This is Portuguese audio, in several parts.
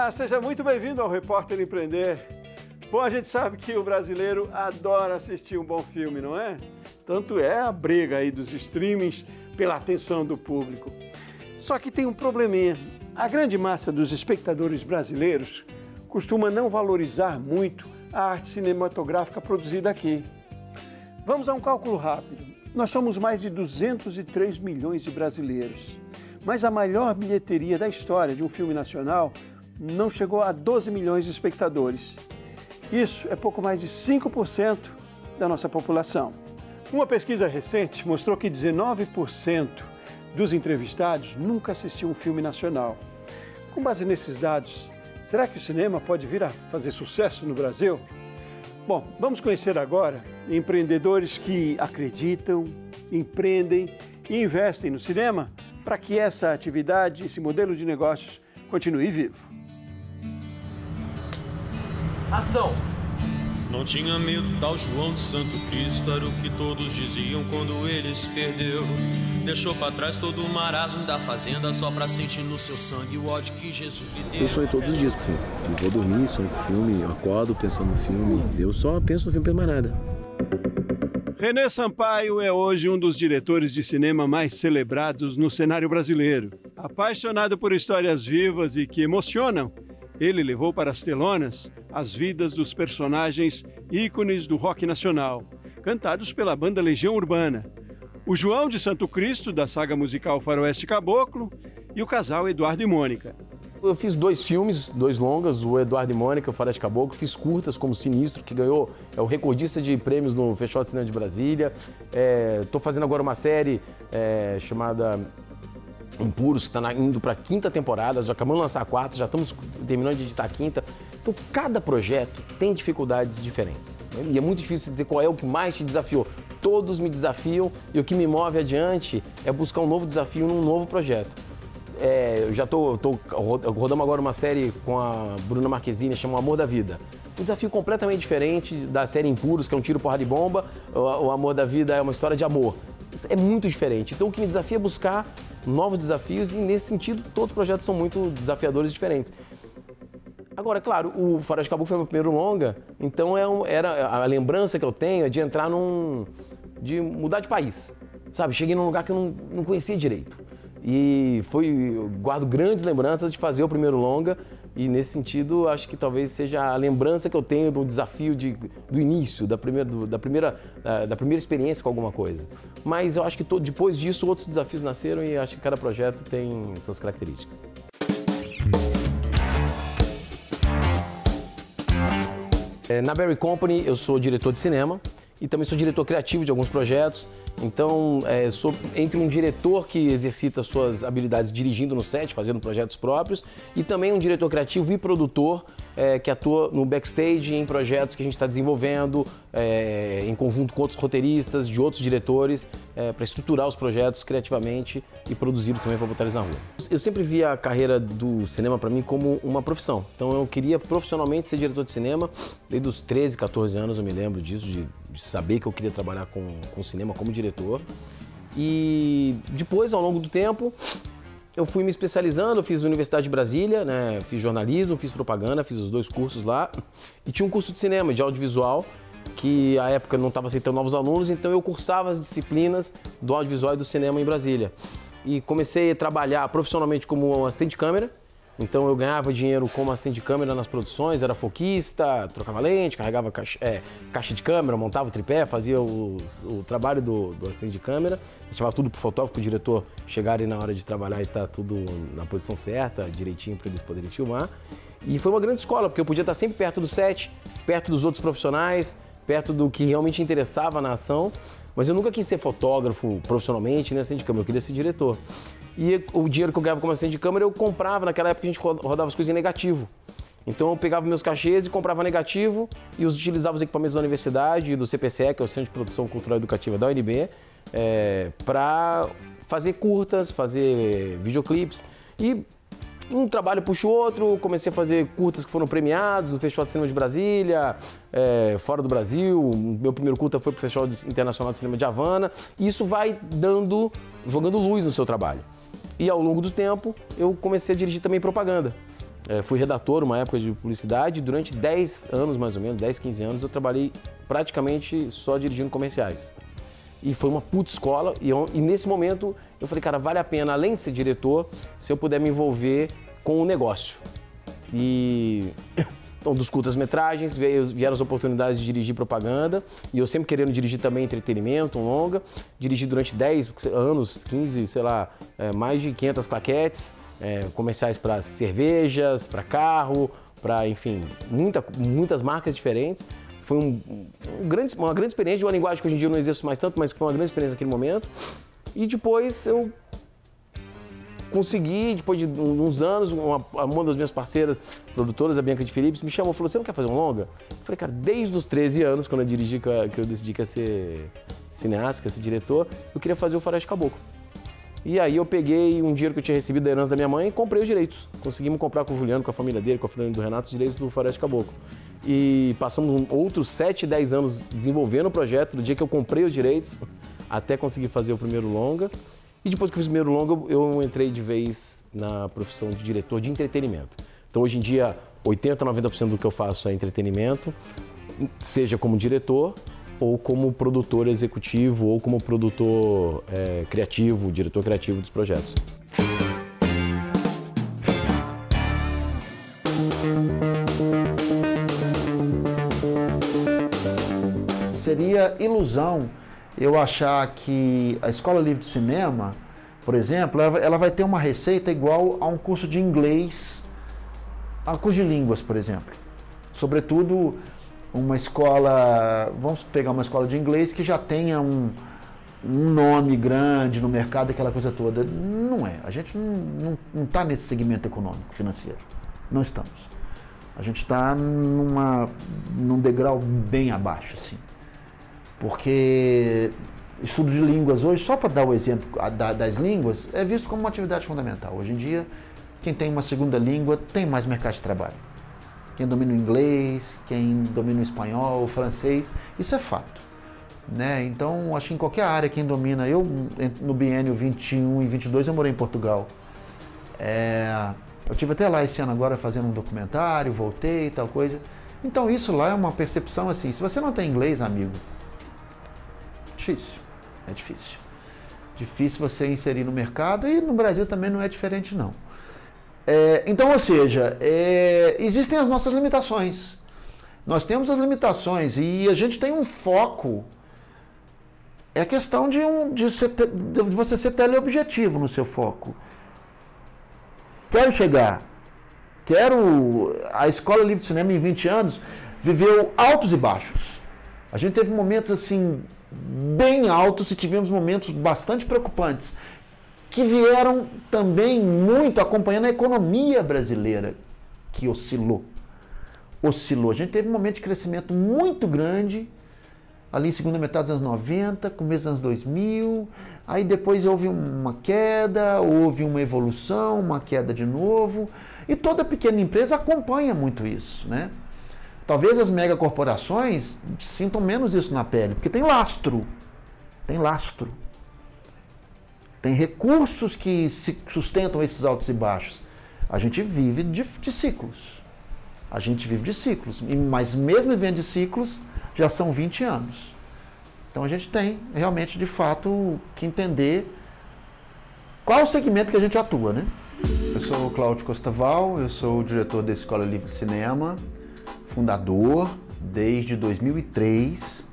Olá, seja muito bem-vindo ao Repórter Empreender. Bom, a gente sabe que o brasileiro adora assistir um bom filme, não é? Tanto é a briga aí dos streamings pela atenção do público. Só que tem um probleminha. A grande massa dos espectadores brasileiros costuma não valorizar muito a arte cinematográfica produzida aqui. Vamos a um cálculo rápido. Nós somos mais de 203 milhões de brasileiros, mas a maior bilheteria da história de um filme nacional não chegou a 12 milhões de espectadores. Isso é pouco mais de 5% da nossa população. Uma pesquisa recente mostrou que 19% dos entrevistados nunca assistiu um filme nacional. Com base nesses dados, será que o cinema pode vir a fazer sucesso no Brasil? Bom, vamos conhecer agora empreendedores que acreditam, empreendem e investem no cinema para que essa atividade, esse modelo de negócios continue vivo. Ação! Não tinha medo, tal João de Santo Cristo, era o que todos diziam quando ele se perdeu. Deixou pra trás todo o marasmo da fazenda, só pra sentir no seu sangue o ódio que Jesus lhe deu. Eu sonho todos os dias com o filme. Eu vou dormir, sonho com o filme, eu acordo pensando no filme. Eu só penso no filme, não penso mais nada. René Sampaio é hoje um dos diretores de cinema mais celebrados no cenário brasileiro. Apaixonado por histórias vivas e que emocionam, ele levou para as telonas as vidas dos personagens ícones do rock nacional, cantados pela banda Legião Urbana. O João de Santo Cristo, da saga musical Faroeste Caboclo, e o casal Eduardo e Mônica. Eu fiz 2 filmes, 2 longas, o Eduardo e Mônica, o Faroeste Caboclo. Fiz curtas como Sinistro, que ganhou, é o recordista de prêmios no Festival de Cinema de Brasília. Estou fazendo agora uma série chamada Impuros, que está indo para a 5ª temporada, já acabamos de lançar a 4ª, já estamos terminando de editar a 5ª. Então, cada projeto tem dificuldades diferentes, né? E é muito difícil dizer qual é o que mais te desafiou. Todos me desafiam e o que me move adiante é buscar um novo desafio num novo projeto. Eu já rodamos agora uma série com a Bruna Marquezine, chama O Amor da Vida. Um desafio completamente diferente da série Impuros, que é um tiro, porrada e bomba. O Amor da Vida é uma história de amor. É muito diferente. Então, o que me desafia é buscar novos desafios e, nesse sentido, todos os projetos são muito desafiadores e diferentes. Agora, claro, o Faroeste Caboclo foi meu primeiro longa, então a lembrança que eu tenho é de entrar de mudar de país, sabe? Cheguei num lugar que eu não conhecia direito. E eu guardo grandes lembranças de fazer o primeiro longa e, nesse sentido, acho que talvez seja a lembrança que eu tenho do desafio do início, da primeira experiência com alguma coisa. Mas eu acho que depois disso outros desafios nasceram e acho que cada projeto tem suas características. Na Berry Company eu sou diretor de cinema e também sou diretor criativo de alguns projetos. Então, sou entre um diretor que exercita suas habilidades dirigindo no set, fazendo projetos próprios, e também um diretor criativo e produtor que atua no backstage em projetos que a gente está desenvolvendo em conjunto com outros roteiristas, de outros diretores, para estruturar os projetos criativamente e produzi-los também para botar eles na rua. Eu sempre vi a carreira do cinema para mim como uma profissão. Então, eu queria profissionalmente ser diretor de cinema. Desde os 13, 14 anos eu me lembro disso, de saber que eu queria trabalhar com cinema como diretor. E depois, ao longo do tempo, eu fui me especializando, eu fiz Universidade de Brasília, né? Fiz jornalismo, fiz propaganda, fiz os 2 cursos lá. E tinha um curso de cinema, de audiovisual, que à época não estava aceitando novos alunos, então eu cursava as disciplinas do audiovisual e do cinema em Brasília. E comecei a trabalhar profissionalmente como assistente de câmera. Então eu ganhava dinheiro como assistente de câmera nas produções, era foquista, trocava lente, carregava caixa de câmera, montava o tripé, fazia o trabalho do assistente de câmera, deixava tudo pro fotógrafo, pro diretor chegarem na hora de trabalhar e estar tudo na posição certa, direitinho para eles poderem filmar. E foi uma grande escola, porque eu podia estar sempre perto do set, perto dos outros profissionais, perto do que realmente interessava na ação, mas eu nunca quis ser fotógrafo profissionalmente, nem assistente de câmera, eu queria ser diretor. E o dinheiro que eu ganhava como assistente de câmera, eu comprava, naquela época a gente rodava as coisas em negativo. Então eu pegava meus cachês e comprava negativo e utilizava os equipamentos da universidade e do CPCE, que é o Centro de Produção Cultural e Educativa da UNB, para fazer curtas, fazer videoclipes. E um trabalho puxa o outro, comecei a fazer curtas que foram premiados no Festival de Cinema de Brasília, fora do Brasil. Meu primeiro curta foi para o Festival Internacional de Cinema de Havana. E isso vai jogando luz no seu trabalho. E ao longo do tempo, eu comecei a dirigir também propaganda. fui redator uma época de publicidade, e durante 10 anos mais ou menos, 10, 15 anos, eu trabalhei praticamente só dirigindo comerciais. E foi uma puta escola, e nesse momento eu falei, cara, vale a pena, além de ser diretor, se eu puder me envolver com o negócio. E então, dos curtas-metragens, vieram as oportunidades de dirigir propaganda, e eu sempre querendo dirigir também entretenimento, um longa. Dirigi durante 10 anos, 15, sei lá, mais de 500 claquetes, comerciais para cervejas, para carro, para, enfim, muitas marcas diferentes. Foi uma grande experiência, uma linguagem que hoje em dia eu não exerço mais tanto, mas que foi uma grande experiência naquele momento. E depois eu consegui, depois de uns anos, uma das minhas parceiras produtoras, a Bianca de Felipe, me chamou e falou, você não quer fazer um longa? Eu falei, cara, desde os 13 anos, quando eu dirigi, que eu decidi que ia ser cineasta, que ia ser diretor, eu queria fazer o Faroeste Caboclo. E aí eu peguei um dinheiro que eu tinha recebido da herança da minha mãe e comprei os direitos. Conseguimos comprar com o Juliano, com a família dele, com a família do Renato, os direitos do Faroeste Caboclo. E passamos outros 7, 10 anos desenvolvendo o projeto, do dia que eu comprei os direitos, até conseguir fazer o primeiro longa. E depois que eu fiz o primeiro longa, eu entrei de vez na profissão de diretor de entretenimento. Então hoje em dia, 80%, 90% do que eu faço é entretenimento, seja como diretor, ou como produtor executivo, ou como produtor criativo, diretor criativo dos projetos. Seria ilusão eu achar que a Escola Livre de Cinema, por exemplo, ela vai ter uma receita igual a um curso de inglês, a um curso de línguas, por exemplo. Sobretudo uma escola, vamos pegar uma escola de inglês que já tenha um nome grande no mercado, aquela coisa toda. Não é. A gente não está nesse segmento econômico, financeiro. Não estamos. A gente está num degrau bem abaixo, assim. Porque estudo de línguas hoje, só para dar o exemplo das línguas, é visto como uma atividade fundamental. Hoje em dia, quem tem uma segunda língua tem mais mercado de trabalho. Quem domina o inglês, quem domina o espanhol, o francês, isso é fato. Né? Então, acho que em qualquer área, quem domina... Eu, no biênio 21 e 22, eu morei em Portugal. Eu estive até lá esse ano agora fazendo um documentário, voltei e tal coisa. Então, isso lá é uma percepção assim, se você não tem inglês, amigo, difícil, é difícil. Difícil você inserir no mercado e no Brasil também não é diferente, não. Então, ou seja, existem as nossas limitações. Nós temos as limitações e a gente tem um foco. É a questão de você ser teleobjetivo no seu foco. A Escola Livre de Cinema em 20 anos viveu altos e baixos. A gente teve momentos assim bem altos e tivemos momentos bastante preocupantes, que vieram também muito acompanhando a economia brasileira, que oscilou. A gente teve um momento de crescimento muito grande, ali em segunda metade dos anos 90, começo dos anos 2000, aí depois houve uma queda, houve uma evolução, uma queda de novo, e toda pequena empresa acompanha muito isso, né? Talvez as megacorporações sintam menos isso na pele, porque tem lastro, tem recursos que sustentam esses altos e baixos. A gente vive de ciclos, mas mesmo vivendo de ciclos, já são 20 anos. Então a gente tem realmente, de fato, que entender qual é o segmento que a gente atua, né? Eu sou o Cláudio Costaval, eu sou o diretor da Escola Livre de Cinema, fundador desde 2003,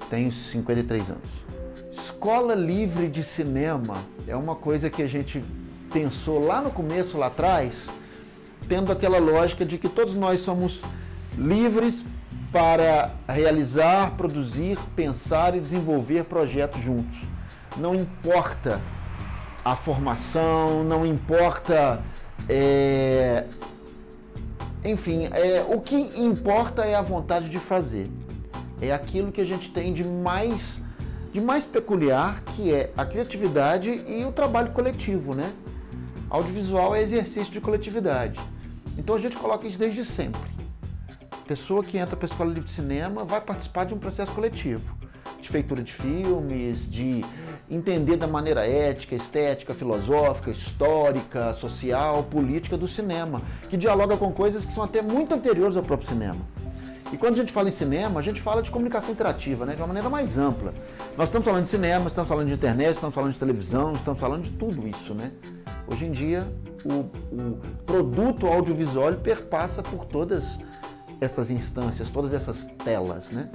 tenho 53 anos. Escola Livre de Cinema é uma coisa que a gente pensou lá no começo, lá atrás, tendo aquela lógica de que todos nós somos livres para realizar, produzir, pensar e desenvolver projetos juntos. Não importa a formação, não importa... Enfim, o que importa é a vontade de fazer. É aquilo que a gente tem de mais peculiar, que é a criatividade e o trabalho coletivo, né? Audiovisual é exercício de coletividade. Então a gente coloca isso desde sempre. A pessoa que entra para a Escola Livre de Cinema vai participar de um processo coletivo, de feitura de filmes, de entender da maneira ética, estética, filosófica, histórica, social, política do cinema, que dialoga com coisas que são até muito anteriores ao próprio cinema. E quando a gente fala em cinema, a gente fala de comunicação interativa, né, de uma maneira mais ampla. Nós estamos falando de cinema, estamos falando de internet, estamos falando de televisão, estamos falando de tudo isso, né? Hoje em dia, o produto audiovisual perpassa por todas essas instâncias, todas essas telas, né?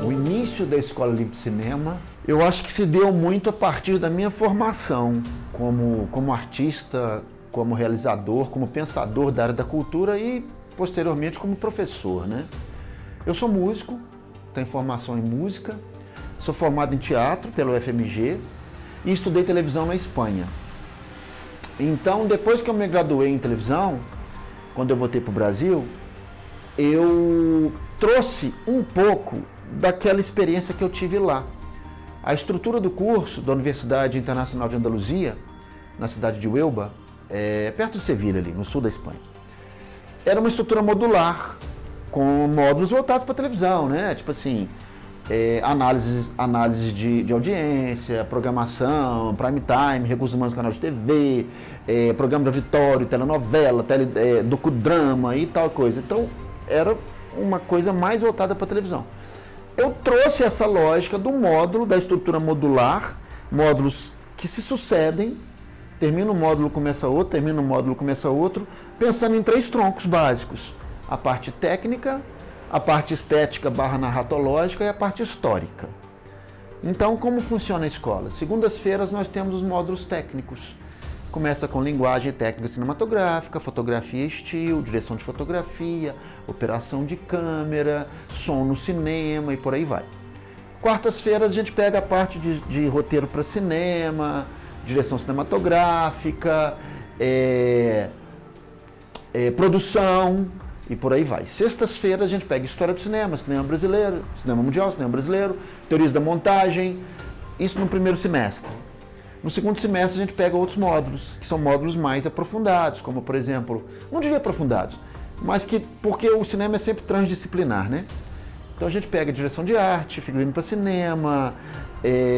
O início da Escola Livre de Cinema, eu acho que se deu muito a partir da minha formação como artista, como realizador, como pensador da área da cultura e, posteriormente, como professor, né? Eu sou músico, tenho formação em música, sou formado em teatro pelo UFMG e estudei televisão na Espanha. Então, depois que eu me graduei em televisão, quando eu voltei para o Brasil, eu trouxe um pouco daquela experiência que eu tive lá. A estrutura do curso da Universidade Internacional de Andaluzia, na cidade de Huelva, perto de Sevilha, ali, no sul da Espanha, era uma estrutura modular, com módulos voltados para a televisão, né? Tipo assim, análise de audiência, programação, prime time, recursos humanos no canal de TV, programa de auditório, telenovela, docudrama e tal coisa. Então, era uma coisa mais voltada para a televisão. Eu trouxe essa lógica do módulo, da estrutura modular, módulos que se sucedem, termina um módulo, começa outro, termina um módulo, começa outro, pensando em 3 troncos básicos: a parte técnica, a parte estética / narratológica e a parte histórica. Então, como funciona a escola? Segundas-feiras nós temos os módulos técnicos. Começa com linguagem técnica cinematográfica, fotografia e estilo, direção de fotografia, operação de câmera, som no cinema e por aí vai. Quartas-feiras a gente pega a parte de roteiro para cinema, direção cinematográfica, produção e por aí vai. Sextas-feiras a gente pega história do cinema, cinema brasileiro, cinema mundial, cinema brasileiro, teorias da montagem, isso no primeiro semestre. No segundo semestre a gente pega outros módulos, que são módulos mais aprofundados, como por exemplo, não diria aprofundados, mas porque o cinema é sempre transdisciplinar, né? Então a gente pega direção de arte, figurino para cinema,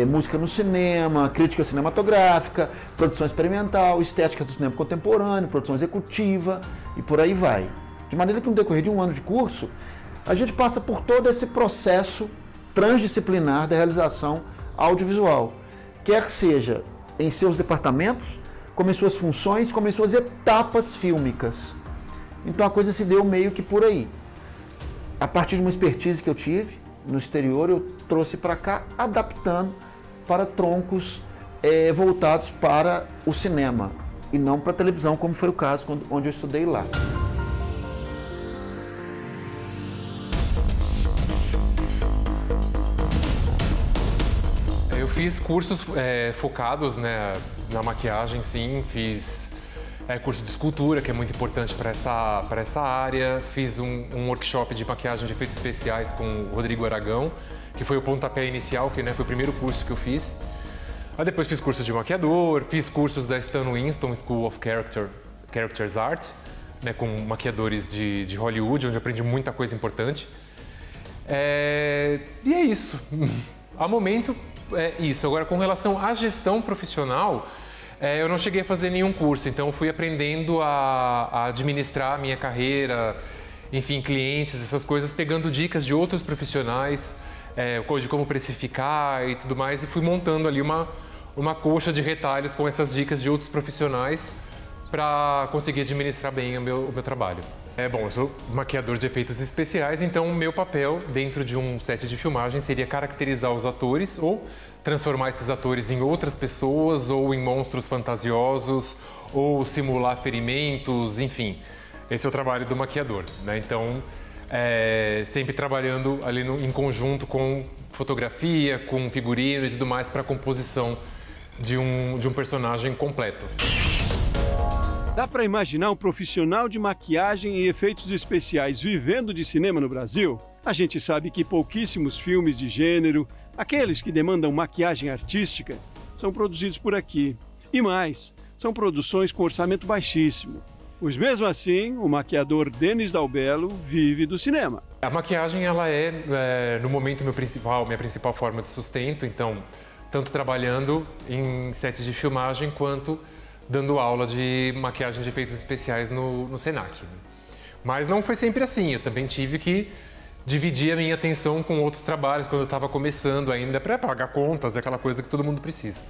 música no cinema, crítica cinematográfica, produção experimental, estética do cinema contemporâneo, produção executiva e por aí vai. De maneira que no decorrer de um ano de curso, a gente passa por todo esse processo transdisciplinar da realização audiovisual, quer seja em seus departamentos, como em suas funções, como em suas etapas fílmicas. Então a coisa se deu meio que por aí. A partir de uma expertise que eu tive no exterior, eu trouxe para cá, adaptando para troncos voltados para o cinema e não para a televisão, como foi o caso onde eu estudei lá. Eu fiz cursos focados, né, na maquiagem, sim. Fiz curso de escultura, que é muito importante para essa área. Fiz um workshop de maquiagem de efeitos especiais com o Rodrigo Aragão, que foi o pontapé inicial, que, né, foi o primeiro curso que eu fiz. Aí depois fiz cursos de maquiador, fiz cursos da Stan Winston School of Characters Art, né, com maquiadores de Hollywood, onde eu aprendi muita coisa importante. E é isso. A momento, é isso. Agora, com relação à gestão profissional, eu não cheguei a fazer nenhum curso, então eu fui aprendendo a administrar a minha carreira, enfim, clientes, essas coisas, pegando dicas de outros profissionais, de como precificar e tudo mais, e fui montando ali uma coxa de retalhos com essas dicas de outros profissionais para conseguir administrar bem o meu trabalho. Bom, eu sou maquiador de efeitos especiais, então o meu papel dentro de um set de filmagem seria caracterizar os atores ou transformar esses atores em outras pessoas ou em monstros fantasiosos ou simular ferimentos, enfim. Esse é o trabalho do maquiador, né? Então, sempre trabalhando ali em conjunto com fotografia, com figurino e tudo mais para a composição de um personagem completo. Dá para imaginar um profissional de maquiagem e efeitos especiais vivendo de cinema no Brasil? A gente sabe que pouquíssimos filmes de gênero, aqueles que demandam maquiagem artística, são produzidos por aqui. E mais, são produções com orçamento baixíssimo. Pois mesmo assim, o maquiador Denis Dalbello vive do cinema. A maquiagem, ela no momento, minha principal forma de sustento, então, tanto trabalhando em sets de filmagem, quanto dando aula de maquiagem de efeitos especiais no Senac. Mas não foi sempre assim, eu também tive que dividir a minha atenção com outros trabalhos, quando eu estava começando ainda, para pagar contas, aquela coisa que todo mundo precisa.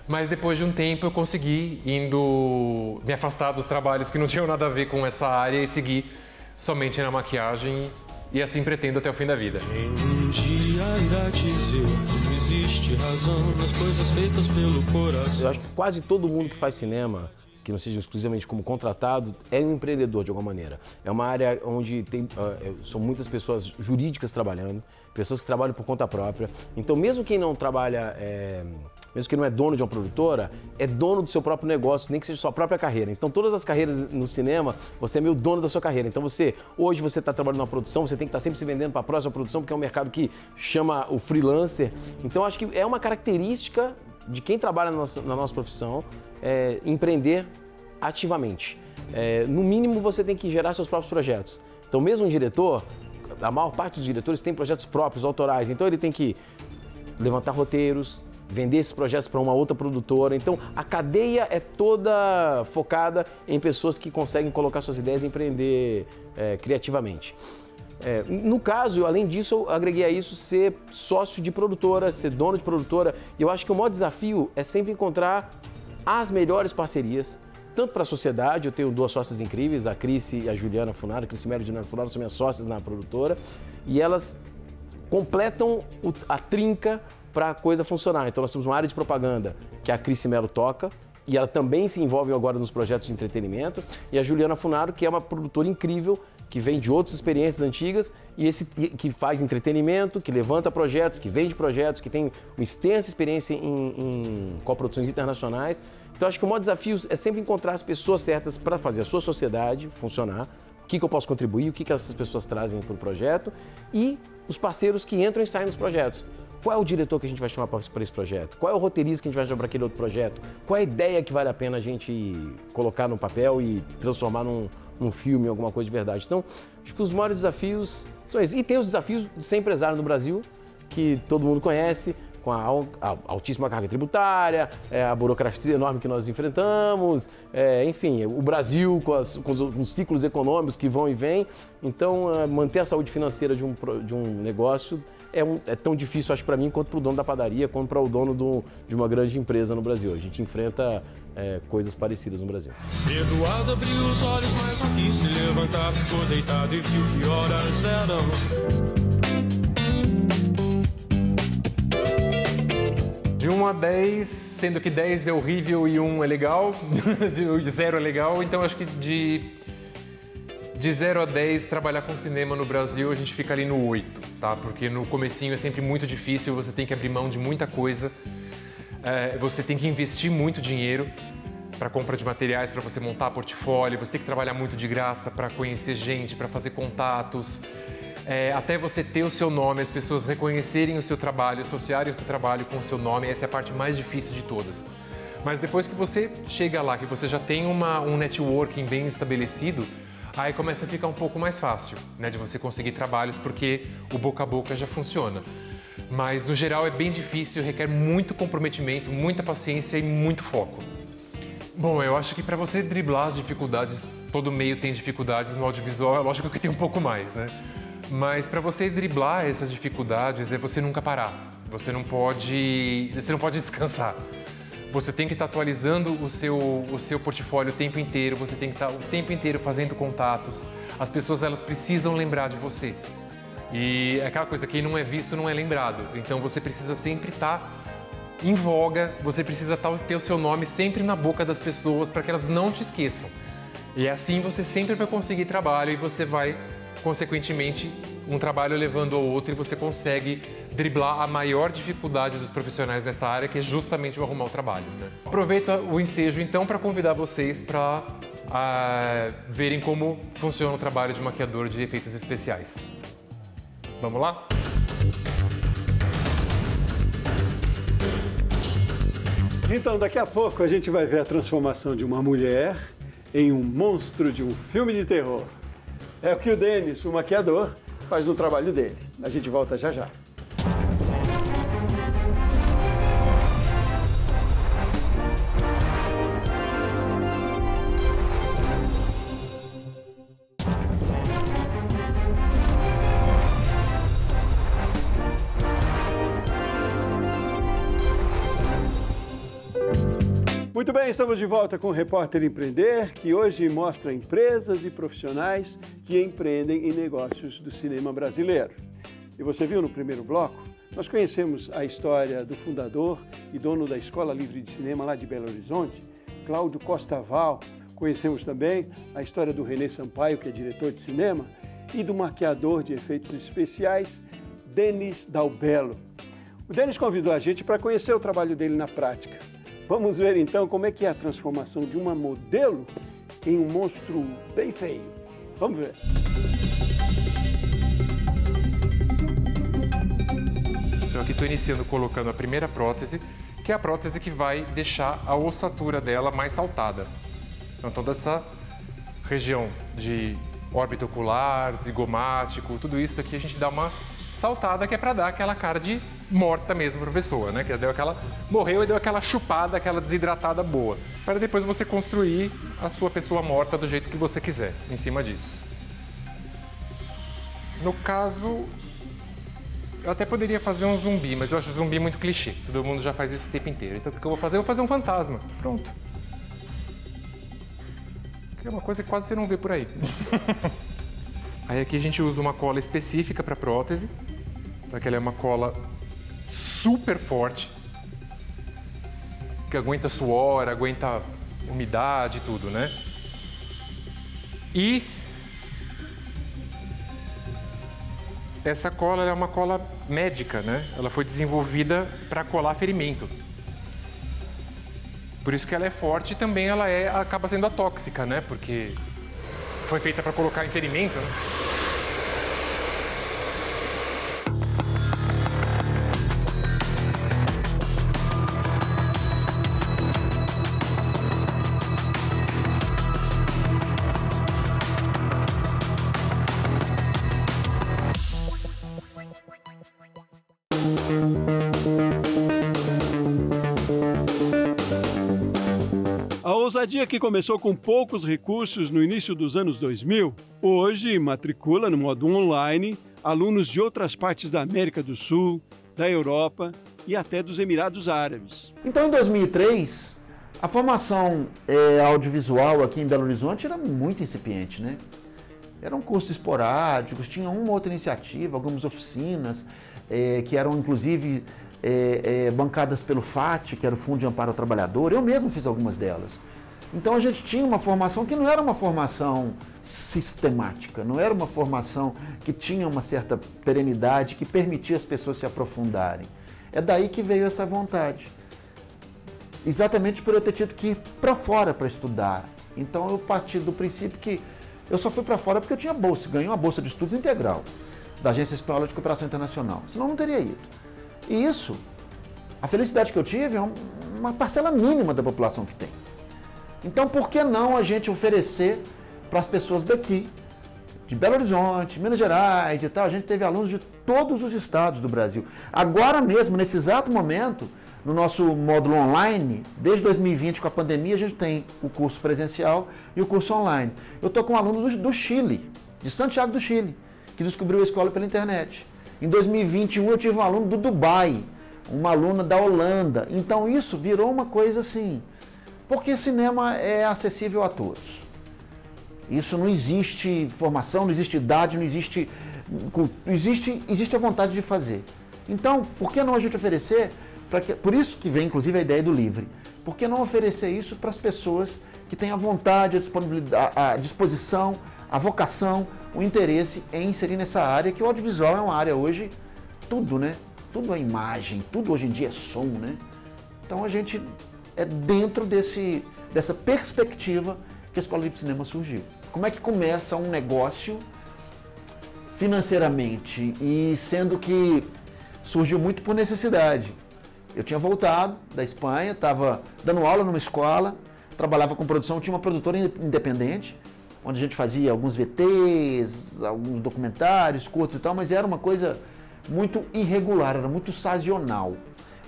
Mas depois de um tempo eu consegui me afastar dos trabalhos que não tinham nada a ver com essa área e seguir somente na maquiagem e assim pretendo até o fim da vida. Um dia irá dizer que existe razão nas coisas feitas pelo coração. Eu acho que quase todo mundo que faz cinema, que não seja exclusivamente como contratado, é um empreendedor de alguma maneira. É uma área onde são muitas pessoas jurídicas trabalhando, pessoas que trabalham por conta própria. Então, mesmo quem não trabalha, mesmo quem não é dono de uma produtora, é dono do seu próprio negócio, nem que seja sua própria carreira. Então, todas as carreiras no cinema, você é meio dono da sua carreira. Então, hoje você está trabalhando numa produção, você tem que estar sempre se vendendo para a próxima produção, porque é um mercado que chama o freelancer. Então, acho que é uma característica de quem trabalha na nossa profissão, empreender ativamente. No mínimo, você tem que gerar seus próprios projetos. Então, mesmo um diretor, a maior parte dos diretores tem projetos próprios, autorais. Então, ele tem que levantar roteiros, vender esses projetos para uma outra produtora. Então, a cadeia é toda focada em pessoas que conseguem colocar suas ideias e empreender criativamente. No caso, além disso, eu agreguei a isso ser sócio de produtora, ser dono de produtora. E eu acho que o maior desafio é sempre encontrar as melhores parcerias, tanto para a sociedade. Eu tenho duas sócias incríveis, a Cris e a Juliana Funaro. A Cris Melo e a Juliana Funaro são minhas sócias na produtora. E elas completam a trinca para a coisa funcionar. Então, nós temos uma área de propaganda que a Cris Melo toca, e ela também se envolve agora nos projetos de entretenimento. E a Juliana Funaro, que é uma produtora incrível, que vem de outras experiências antigas e que faz entretenimento, que levanta projetos, que vende projetos, que tem uma extensa experiência em coproduções internacionais. Então, acho que o maior desafio é sempre encontrar as pessoas certas para fazer a sua sociedade funcionar, o que eu posso contribuir, o que essas pessoas trazem para o projeto e os parceiros que entram e saem dos projetos. Qual é o diretor que a gente vai chamar para esse projeto? Qual é o roteirista que a gente vai chamar para aquele outro projeto? Qual é a ideia que vale a pena a gente colocar no papel e transformar num filme, alguma coisa de verdade? Então, acho que os maiores desafios são esses. E tem os desafios de ser empresário no Brasil, que todo mundo conhece, com a altíssima carga tributária, a burocracia enorme que nós enfrentamos, enfim, o Brasil com os ciclos econômicos que vão e vêm. Então, manter a saúde financeira de um negócio é tão difícil, acho, para mim, quanto para o dono da padaria, quanto para o dono de uma grande empresa no Brasil. A gente enfrenta coisas parecidas no Brasil. Eduardo abriu os olhos, mas não quis se levantar, ficou deitado e viu que horas eram. De 1 a 10, sendo que 10 é horrível e 1 é legal, de 0 é legal, então acho que de 0 a 10, trabalhar com cinema no Brasil, a gente fica ali no 8, tá? Porque no comecinho é sempre muito difícil, você tem que abrir mão de muita coisa, você tem que investir muito dinheiro para compra de materiais, para você montar portfólio, você tem que trabalhar muito de graça para conhecer gente, para fazer contatos, até você ter o seu nome, as pessoas reconhecerem o seu trabalho, associarem o seu trabalho com o seu nome, essa é a parte mais difícil de todas. Mas depois que você chega lá, que você já tem um networking bem estabelecido, aí começa a ficar um pouco mais fácil, né, de você conseguir trabalhos, porque o boca a boca já funciona. Mas, no geral, é bem difícil, requer muito comprometimento, muita paciência e muito foco. Bom, eu acho que para você driblar as dificuldades, todo meio tem dificuldades, no audiovisual é lógico que tem um pouco mais, né? Mas para você driblar essas dificuldades é você nunca parar. Você não pode descansar. Você tem que estar atualizando o seu portfólio o tempo inteiro, você tem que estar o tempo inteiro fazendo contatos. As pessoas, elas precisam lembrar de você. E é aquela coisa, quem não é visto não é lembrado. Então você precisa sempre estar em voga, você precisa ter o seu nome sempre na boca das pessoas para que elas não te esqueçam. E assim você sempre vai conseguir trabalho e você vai, consequentemente, um trabalho levando ao outro e você consegue driblar a maior dificuldade dos profissionais nessa área, que é justamente o arrumar o trabalho, né? Aproveito o ensejo, então, para convidar vocês para verem como funciona o trabalho de maquiador de efeitos especiais. Vamos lá? Então, daqui a pouco a gente vai ver a transformação de uma mulher em um monstro de um filme de terror. É o que o Denis, o maquiador, faz no trabalho dele. A gente volta já já. Muito bem, estamos de volta com o Repórter Empreender, que hoje mostra empresas e profissionais que empreendem em negócios do cinema brasileiro. E você viu no primeiro bloco, nós conhecemos a história do fundador e dono da Escola Livre de Cinema lá de Belo Horizonte, Cláudio Costaval. Conhecemos também a história do Renê Sampaio, que é diretor de cinema, e do maquiador de efeitos especiais, Denis Dalbello. O Denis convidou a gente para conhecer o trabalho dele na prática. Vamos ver então como é que é a transformação de uma modelo em um monstro bem feio. Vamos ver. Então aqui estou iniciando colocando a primeira prótese, que é a prótese que vai deixar a ossatura dela mais saltada. Então toda essa região de órbita ocular, zigomático, tudo isso aqui a gente dá uma saltada, que é para dar aquela cara de morta mesmo para a pessoa, né? Que deu aquela, morreu e deu aquela chupada, aquela desidratada boa, para depois você construir a sua pessoa morta do jeito que você quiser, em cima disso. No caso, eu até poderia fazer um zumbi, mas eu acho zumbi muito clichê, todo mundo já faz isso o tempo inteiro. Então o que eu vou fazer? Eu vou fazer um fantasma, pronto. Que é uma coisa que quase você não vê por aí. Aí aqui a gente usa uma cola específica para prótese, que ela é uma cola super forte, que aguenta suor, aguenta umidade e tudo, né? E essa cola é uma cola médica, né? Ela foi desenvolvida para colar ferimento. Por isso que ela é forte e também ela acaba sendo atóxica, né? Porque foi feita para colocar em ferimento, né? A ousadia que começou com poucos recursos no início dos anos 2000, hoje matricula no modo online alunos de outras partes da América do Sul, da Europa e até dos Emirados Árabes. Então, em 2003, a formação audiovisual aqui em Belo Horizonte era muito incipiente, né? Eram cursos esporádicos, tinha uma outra iniciativa, algumas oficinas, que eram inclusive bancadas pelo FAT, que era o Fundo de Amparo ao Trabalhador. Eu mesmo fiz algumas delas. Então a gente tinha uma formação que não era uma formação sistemática, não era uma formação que tinha uma certa perenidade, que permitia as pessoas se aprofundarem. É daí que veio essa vontade. Exatamente por eu ter tido que ir para fora para estudar. Então eu parti do princípio que eu só fui para fora porque eu tinha bolsa, ganhei uma bolsa de estudos integral da Agência Espanhola de Cooperação Internacional, senão não teria ido. E isso, a felicidade que eu tive é uma parcela mínima da população que tem. Então, por que não a gente oferecer para as pessoas daqui, de Belo Horizonte, Minas Gerais e tal? A gente teve alunos de todos os estados do Brasil. Agora mesmo, nesse exato momento, no nosso módulo online, desde 2020 com a pandemia, a gente tem o curso presencial e o curso online. Eu estou com alunos do Chile, de Santiago do Chile, que descobriu a escola pela internet. Em 2021 eu tive um aluno do Dubai, uma aluna da Holanda. Então isso virou uma coisa assim, porque cinema é acessível a todos. Isso não existe formação, não existe idade, não existe... Existe a vontade de fazer. Então, por que não a gente oferecer... Por isso que vem, inclusive, a ideia do Livre. Por que não oferecer isso para as pessoas que têm a vontade, a disponibilidade, a disposição, a vocação, o interesse em inserir nessa área, que o audiovisual é uma área hoje, tudo, né? Tudo é imagem, tudo hoje em dia é som, né? Então a gente é dentro dessa perspectiva que a Escola Livre de Cinema surgiu. Como é que começa um negócio financeiramente e sendo que surgiu muito por necessidade? Eu tinha voltado da Espanha, estava dando aula numa escola, trabalhava com produção, tinha uma produtora independente, onde a gente fazia alguns VTs, alguns documentários, curtos e tal, mas era uma coisa muito irregular, era muito sazonal.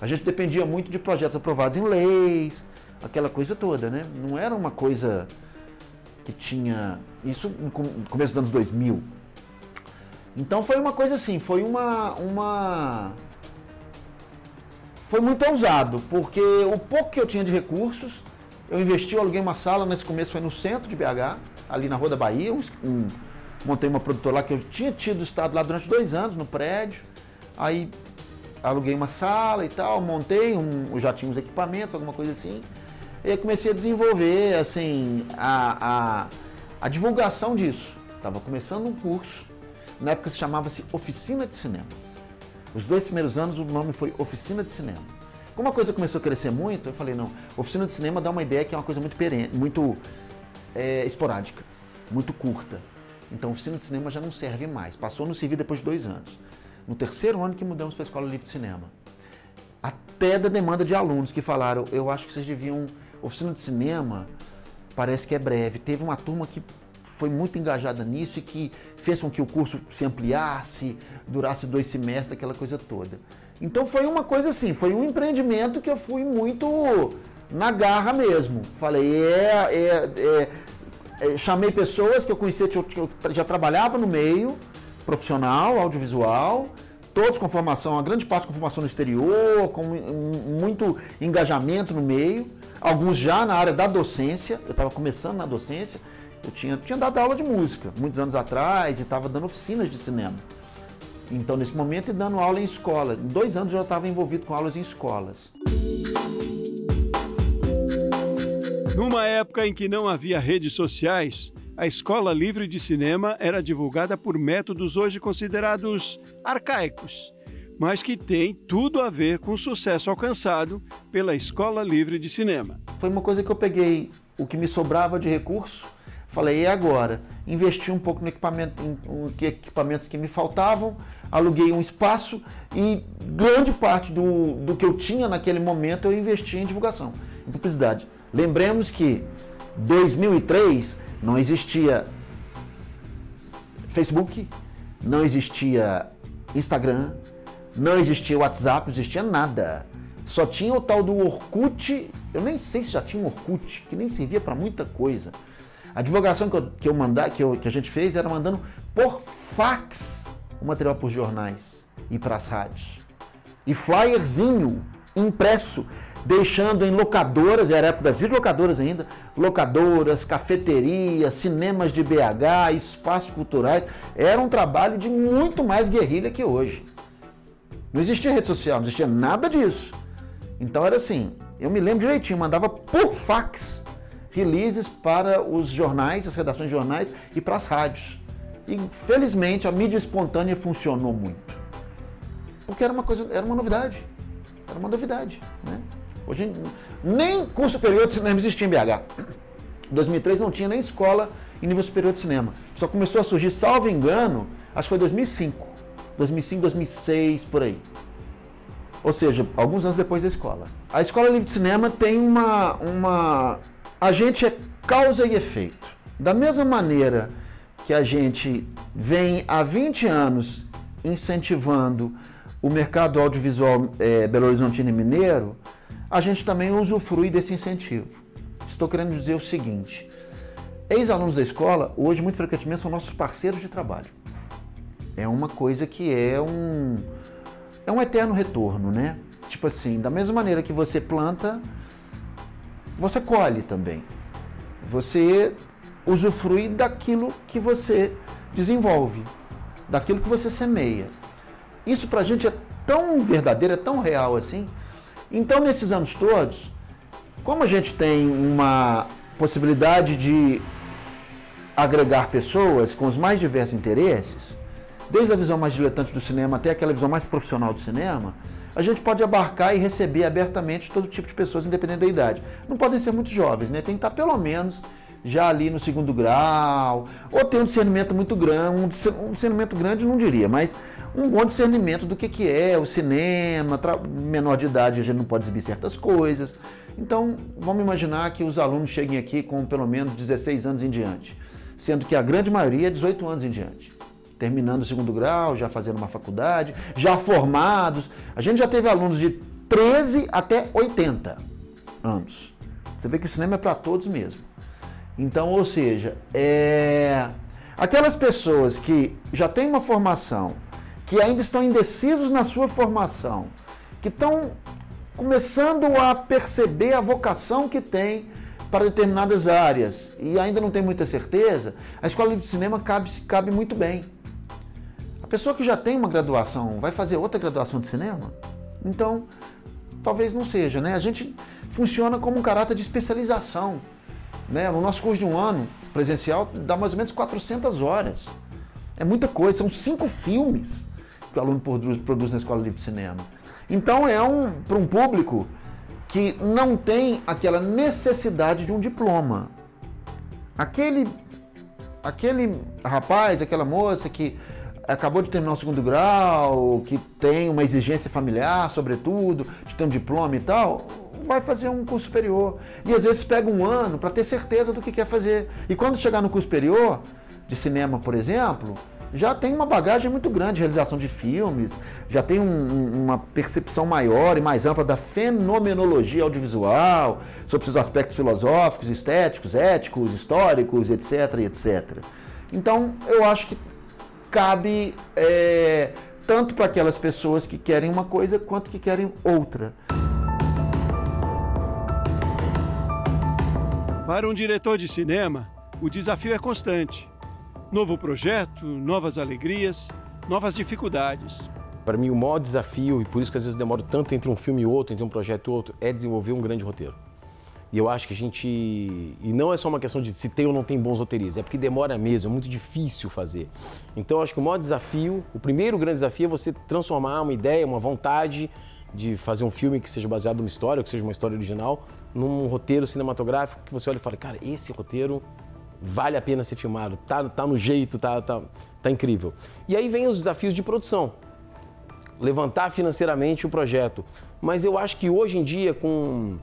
A gente dependia muito de projetos aprovados em leis, aquela coisa toda, né? Não era uma coisa que tinha... Isso no começo dos anos 2000. Então foi uma coisa assim, foi foi muito ousado, porque o pouco que eu tinha de recursos, eu investi, eu aluguei uma sala, nesse começo foi no centro de BH, ali na Rua da Bahia, montei uma produtora lá que eu tinha estado lá durante 2 anos no prédio, aí aluguei uma sala e tal, montei, já tinha uns equipamentos, alguma coisa assim, e aí comecei a desenvolver, assim, a divulgação disso. Estava começando um curso, na época se chamava-se Oficina de Cinema. Os 2 primeiros anos o nome foi Oficina de Cinema. Como a coisa começou a crescer muito, eu falei, não, Oficina de Cinema dá uma ideia que é uma coisa muito perene, muito esporádica, muito curta. Então, Oficina de Cinema já não serve mais. Passou a não servir depois de 2 anos. No 3º ano que mudamos para a Escola Livre de Cinema. Até da demanda de alunos que falaram, eu acho que vocês deviam... Oficina de Cinema parece que é breve. Teve uma turma que foi muito engajada nisso e que fez com que o curso se ampliasse, durasse 2 semestres, aquela coisa toda. Então foi uma coisa assim, foi um empreendimento que eu fui muito na garra mesmo. Falei, chamei pessoas que eu conhecia, que eu já trabalhava no meio profissional, audiovisual, todos com formação, a grande parte com formação no exterior, com muito engajamento no meio, alguns já na área da docência, eu estava começando na docência, eu tinha dado aula de música muitos anos atrás e estava dando oficinas de cinema. Então, nesse momento, e dando aula em escola. Em 2 anos eu já estava envolvido com aulas em escolas. Numa época em que não havia redes sociais, a Escola Livre de Cinema era divulgada por métodos hoje considerados arcaicos, mas que tem tudo a ver com o sucesso alcançado pela Escola Livre de Cinema. Foi uma coisa que eu peguei o que me sobrava de recurso, falei, e agora? Investi um pouco no equipamento, em equipamentos que me faltavam, aluguei um espaço e grande parte do que eu tinha naquele momento eu investi em divulgação, em publicidade. Lembremos que em 2003 não existia Facebook, não existia Instagram, não existia WhatsApp, não existia nada. Só tinha o tal do Orkut, eu nem sei se já tinha um Orkut, que nem servia para muita coisa. A divulgação que a gente fez era mandando por fax o material para os jornais e para as rádios. E flyerzinho impresso, deixando em locadoras, era a época das videolocadoras ainda, locadoras, cafeterias, cinemas de BH, espaços culturais. Era um trabalho de muito mais guerrilha que hoje. Não existia rede social, não existia nada disso. Então era assim, eu me lembro direitinho, mandava por fax releases para os jornais, as redações de jornais e para as rádios. E felizmente a mídia espontânea funcionou muito. Porque era uma novidade. Era uma novidade, né? Hoje nem curso superior de cinema existia em BH. Em 2003 não tinha nem escola em nível superior de cinema. Só começou a surgir, salvo engano, acho que foi 2005. 2005, 2006, por aí. Ou seja, alguns anos depois da escola. A Escola Livre de Cinema tem a gente é causa e efeito. Da mesma maneira que a gente vem há 20 anos incentivando o mercado audiovisual Belo Horizontino e mineiro, a gente também usufrui desse incentivo. Estou querendo dizer o seguinte, ex-alunos da escola, hoje muito frequentemente são nossos parceiros de trabalho. É uma coisa que é um eterno retorno, né? Tipo assim, da mesma maneira que você planta, você colhe também. Você usufrui daquilo que você desenvolve, daquilo que você semeia. Isso pra gente é tão verdadeiro, é tão real assim. Então, nesses anos todos, como a gente tem uma possibilidade de agregar pessoas com os mais diversos interesses, desde a visão mais diletante do cinema até aquela visão mais profissional do cinema, a gente pode abarcar e receber abertamente todo tipo de pessoas, independente da idade. Não podem ser muito jovens, né? Tem que estar pelo menos já ali no 2º grau, ou ter um discernimento muito grande, um discernimento grande não diria, mas um bom discernimento do que é o cinema, menor de idade a gente não pode exibir certas coisas, Então, vamos imaginar que os alunos cheguem aqui com pelo menos 16 anos em diante, sendo que a grande maioria é 18 anos em diante, terminando o segundo grau, já fazendo uma faculdade, já formados. A gente já teve alunos de 13 até 80 anos. Você vê que o cinema é para todos mesmo. Então, ou seja, aquelas pessoas que já têm uma formação, que ainda estão indecisos na sua formação, que estão começando a perceber a vocação que tem para determinadas áreas e ainda não tem muita certeza, a Escola Livre de Cinema cabe muito bem. A pessoa que já tem uma graduação vai fazer outra graduação de cinema? Então, talvez não seja, né? A gente funciona como um caráter de especialização, né? O nosso curso de um ano presencial dá mais ou menos 400 horas. É muita coisa, são 5 filmes que o aluno produz na Escola Livre de Cinema. Então para um público que não tem aquela necessidade de um diploma. Aquele rapaz, aquela moça que acabou de terminar o segundo grau, que tem uma exigência familiar, sobretudo, de ter um diploma e tal, vai fazer um curso superior. E às vezes pega um ano para ter certeza do que quer fazer. E quando chegar no curso superior, de cinema, por exemplo, já tem uma bagagem muito grande de realização de filmes, já tem uma percepção maior e mais ampla da fenomenologia audiovisual, sobre seus aspectos filosóficos, estéticos, éticos, históricos, etc, etc. Então, eu acho que cabe tanto para aquelas pessoas que querem uma coisa, quanto que querem outra. Para um diretor de cinema, o desafio é constante. Novo projeto, novas alegrias, novas dificuldades. Para mim, o maior desafio, e por isso que às vezes demoro tanto entre um filme e outro, entre um projeto e outro, é desenvolver um grande roteiro. E eu acho que a gente... E não é só uma questão de se tem ou não tem bons roteiristas, é porque demora mesmo, é muito difícil fazer. Então, eu acho que o maior desafio, o primeiro grande desafio é você transformar uma ideia, uma vontade de fazer um filme que seja baseado numa história, que seja uma história original, num roteiro cinematográfico que você olha e fala, cara, esse roteiro vale a pena ser filmado, tá no jeito, tá incrível. E aí vem os desafios de produção, levantar financeiramente o projeto. Mas eu acho que hoje em dia, com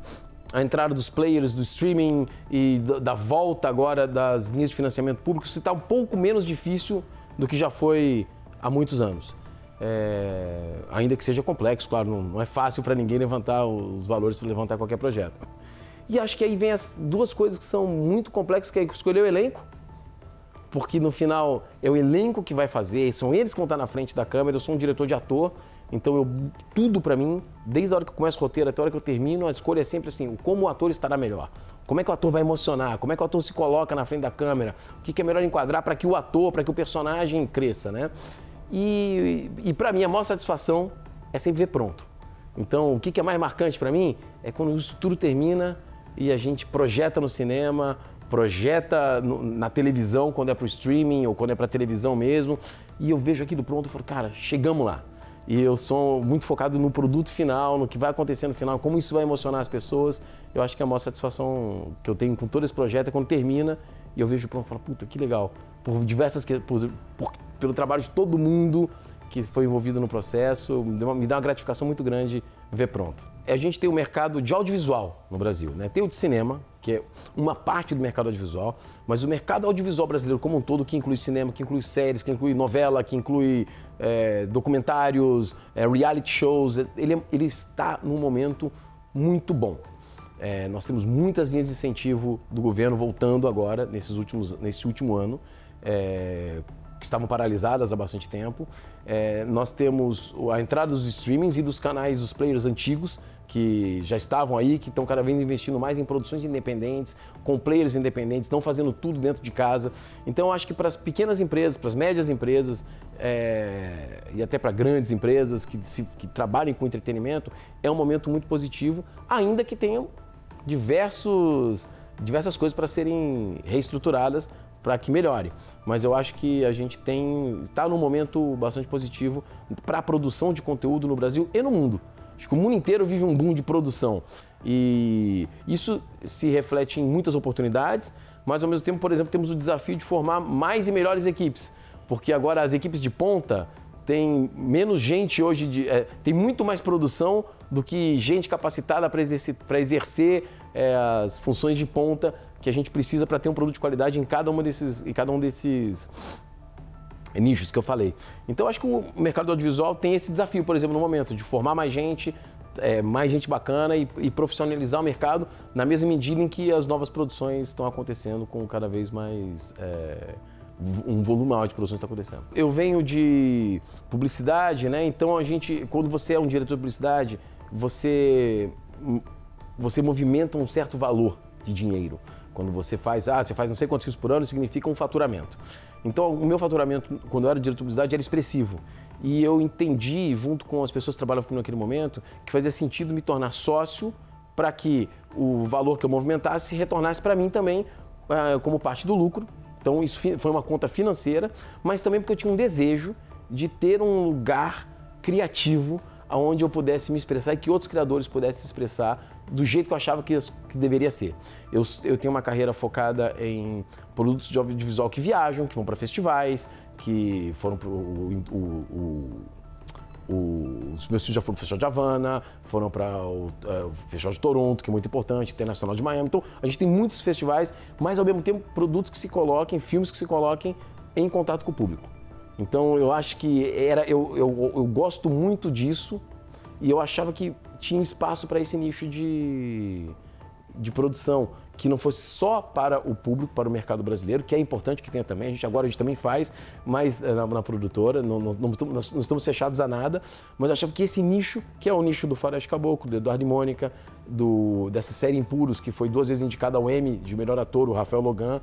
a entrada dos players, do streaming e da volta agora das linhas de financiamento público, isso está um pouco menos difícil do que já foi há muitos anos. Ainda que seja complexo, claro, não é fácil para ninguém levantar os valores para levantar qualquer projeto. E acho que aí vem as duas coisas que são muito complexas, que é escolher o elenco, porque no final é o elenco que vai fazer, são eles que vão estar na frente da câmera, eu sou um diretor de ator, então tudo pra mim, desde a hora que eu começo o roteiro até a hora que eu termino, a escolha é sempre assim, como o ator estará melhor, como é que o ator vai emocionar, como é que o ator se coloca na frente da câmera, o que é melhor enquadrar para que o ator, para que o personagem cresça, né? E pra mim a maior satisfação é sempre ver pronto. Então o que é mais marcante pra mim é quando isso tudo termina e a gente projeta no cinema, projeta na televisão, quando é para o streaming ou quando é para a televisão mesmo, e eu vejo aquilo pronto e falo, cara, chegamos lá. E eu sou muito focado no produto final, no que vai acontecer no final, como isso vai emocionar as pessoas. Eu acho que a maior satisfação que eu tenho com todo esse projeto é quando termina e eu vejo pronto e falo, puta, que legal. Pelo trabalho de todo mundo que foi envolvido no processo, me dá uma gratificação muito grande ver pronto. A gente tem o mercado de audiovisual no Brasil, né? Tem o de cinema, que é uma parte do mercado audiovisual, mas o mercado audiovisual brasileiro como um todo, que inclui cinema, que inclui séries, que inclui novela, que inclui documentários, reality shows, ele está num momento muito bom. Nós temos muitas linhas de incentivo do governo voltando agora, nesse último ano, que estavam paralisadas há bastante tempo. Nós temos a entrada dos streamings e dos canais, dos players antigos, que já estavam aí, que estão cada vez investindo mais em produções independentes, com players independentes, não fazendo tudo dentro de casa. Então, eu acho que para as pequenas empresas, para as médias empresas e até para grandes empresas que trabalhem com entretenimento, é um momento muito positivo, ainda que tenham diversas coisas para serem reestruturadas para que melhore. Mas eu acho que a gente está num momento bastante positivo para a produção de conteúdo no Brasil e no mundo. Acho que o mundo inteiro vive um boom de produção e isso se reflete em muitas oportunidades, mas ao mesmo tempo, por exemplo, temos o desafio de formar mais e melhores equipes, porque agora as equipes de ponta tem menos gente hoje, tem muito mais produção do que gente capacitada para exercer as funções de ponta que a gente precisa para ter um produto de qualidade em cada um desses nichos que eu falei. Então, acho que o mercado do audiovisual tem esse desafio, por exemplo, no momento de formar mais gente bacana e profissionalizar o mercado na mesma medida em que as novas produções estão acontecendo com cada vez mais... um volume maior de produções está acontecendo. Eu venho de publicidade, né? Então quando você é um diretor de publicidade, você movimenta um certo valor de dinheiro. Quando você faz não sei quantos filmes por ano, significa um faturamento. Então, o meu faturamento, quando eu era diretor de publicidade, era expressivo. E eu entendi, junto com as pessoas que trabalhavam comigo naquele momento, que fazia sentido me tornar sócio para que o valor que eu movimentasse retornasse para mim também como parte do lucro. Então, isso foi uma conta financeira, mas também porque eu tinha um desejo de ter um lugar criativo onde eu pudesse me expressar e que outros criadores pudessem se expressar do jeito que eu achava que deveria ser. Eu tenho uma carreira focada em produtos de audiovisual que viajam, que vão para festivais, que foram para os meus filhos já foram para o Festival de Havana, foram para o Festival de Toronto, que é muito importante, Internacional de Miami. Então, a gente tem muitos festivais, mas ao mesmo tempo produtos que se coloquem, filmes que se coloquem em contato com o público. Então, eu acho que eu gosto muito disso e eu achava que tinha espaço para esse nicho de produção, que não fosse só para o público, para o mercado brasileiro, que é importante que tenha também, a gente também faz, mas na produtora, não estamos fechados a nada, mas eu achava que esse nicho, que é o nicho do Faroeste Caboclo, do Eduardo e Mônica, dessa série Impuros, que foi 2 vezes indicada ao Emmy de melhor ator, o Rafael Logan,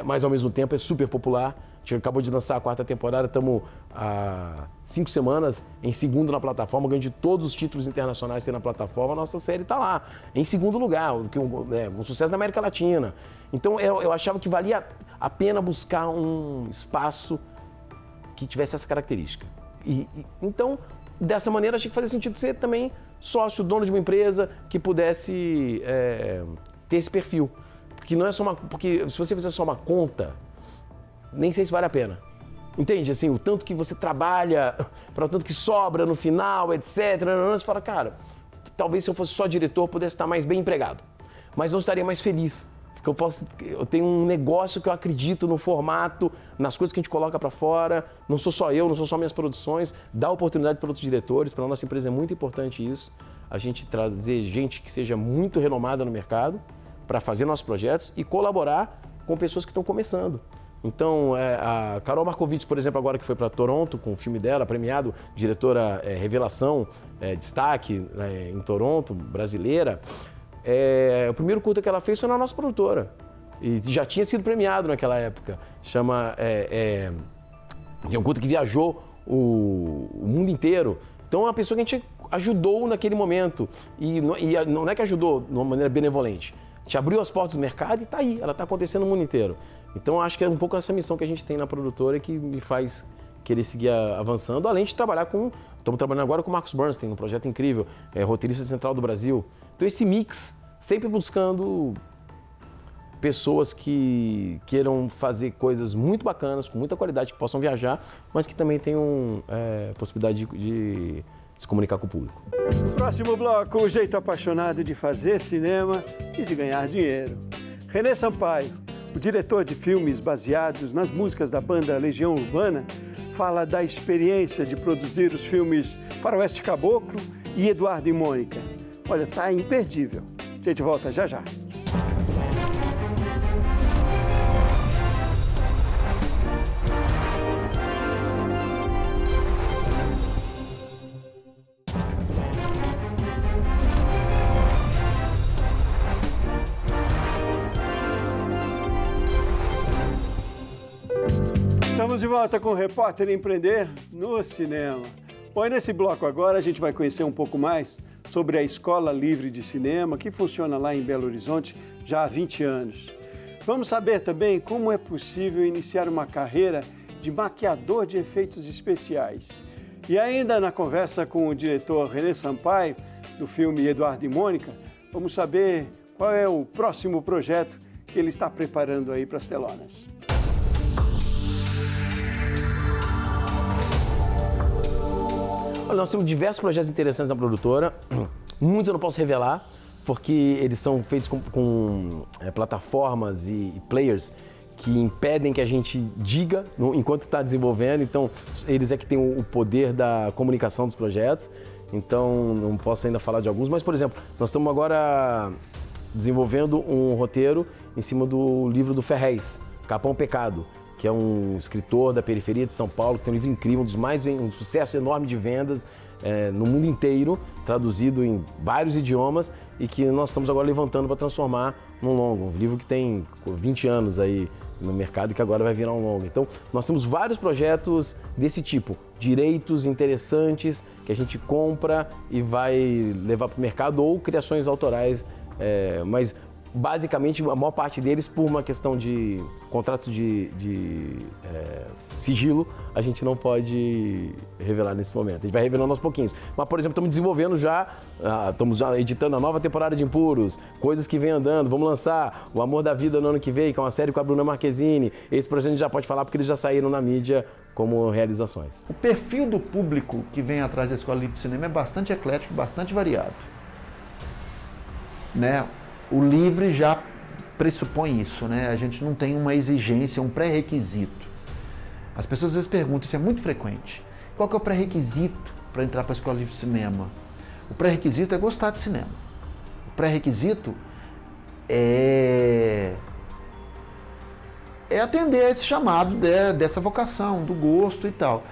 mas ao mesmo tempo é super popular. A gente acabou de lançar a 4ª temporada, estamos há 5 semanas em segundo na plataforma, ganhando de todos os títulos internacionais que tem na plataforma, a nossa série está lá, em segundo lugar, um sucesso na América Latina. Então eu achava que valia a pena buscar um espaço que tivesse essa característica. Então, dessa maneira, achei que fazia sentido ser também sócio, dono de uma empresa que pudesse ter esse perfil. Porque não é só porque se você fizer só uma conta, nem sei se vale a pena. Entende? Assim, o tanto que você trabalha, para o tanto que sobra no final, etc. Você fala, cara, talvez se eu fosse só diretor, pudesse estar mais bem empregado. Mas não estaria mais feliz. Porque eu tenho um negócio que eu acredito no formato, nas coisas que a gente coloca para fora. Não sou só eu, não sou só minhas produções. Dá oportunidade para outros diretores. Para a nossa empresa é muito importante isso. A gente trazer gente que seja muito renomada no mercado para fazer nossos projetos e colaborar com pessoas que estão começando. Então, a Carol Markovits, por exemplo, agora que foi para Toronto com o filme dela, premiado, diretora revelação, destaque em Toronto, brasileira, o primeiro curta que ela fez foi na nossa produtora. E já tinha sido premiado naquela época. Chama... é um curta que viajou o mundo inteiro. Então, é uma pessoa que a gente ajudou naquele momento. E não é que ajudou de uma maneira benevolente. A gente abriu as portas do mercado e está aí. Ela está acontecendo no mundo inteiro. Então, acho que é um pouco essa missão que a gente tem na produtora que me faz querer seguir avançando, além de trabalhar estamos trabalhando agora com o Marcos Bernstein, um projeto incrível, roteirista central do Brasil. Então, esse mix, sempre buscando pessoas que queiram fazer coisas muito bacanas, com muita qualidade, que possam viajar, mas que também tenham possibilidade de se comunicar com o público. No próximo bloco, o jeito apaixonado de fazer cinema e de ganhar dinheiro. René Sampaio, o diretor de filmes baseados nas músicas da banda Legião Urbana, fala da experiência de produzir os filmes Faroeste Caboclo e Eduardo e Mônica. Olha, tá imperdível. A gente volta já já. Estamos de volta com o Repórter Empreender no Cinema. Bom, e nesse bloco agora a gente vai conhecer um pouco mais sobre a Escola Livre de Cinema, que funciona lá em Belo Horizonte já há 20 anos. Vamos saber também como é possível iniciar uma carreira de maquiador de efeitos especiais. E ainda na conversa com o diretor René Sampaio, do filme Eduardo e Mônica, vamos saber qual é o próximo projeto que ele está preparando aí para as telonas. Olha, nós temos diversos projetos interessantes na produtora. Muitos eu não posso revelar, porque eles são feitos com plataformas e players que impedem que a gente diga enquanto está desenvolvendo. Então, eles é que têm o poder da comunicação dos projetos. Então, não posso ainda falar de alguns. Mas, por exemplo, nós estamos agora desenvolvendo um roteiro em cima do livro do Ferrez, Capão Pecado, que é um escritor da periferia de São Paulo, que tem um livro incrível, um sucesso enorme de vendas no mundo inteiro, traduzido em vários idiomas, e que nós estamos agora levantando para transformar num longo. Um livro que tem 20 anos aí no mercado e que agora vai virar um longo. Então, nós temos vários projetos desse tipo, direitos interessantes que a gente compra e vai levar para o mercado, ou criações autorais, mas basicamente a maior parte deles, por uma questão de contrato de sigilo, a gente não pode revelar nesse momento. A gente vai revelando aos pouquinhos. Mas, por exemplo, estamos já editando a nova temporada de Impuros, coisas que vem andando. Vamos lançar O Amor da Vida no ano que vem, que é uma série com a Bruna Marquezine. Esse projeto a gente já pode falar porque eles já saíram na mídia como realizações. O perfil do público que vem atrás da Escola Livre de Cinema é bastante eclético, bastante variado. Né? O livre já pressupõe isso, né? A gente não tem uma exigência, um pré-requisito. As pessoas às vezes perguntam, isso é muito frequente, qual que é o pré-requisito para entrar para a Escola Livre de Cinema? O pré-requisito é gostar de cinema. O pré-requisito é atender a esse chamado dessa vocação, do gosto e tal.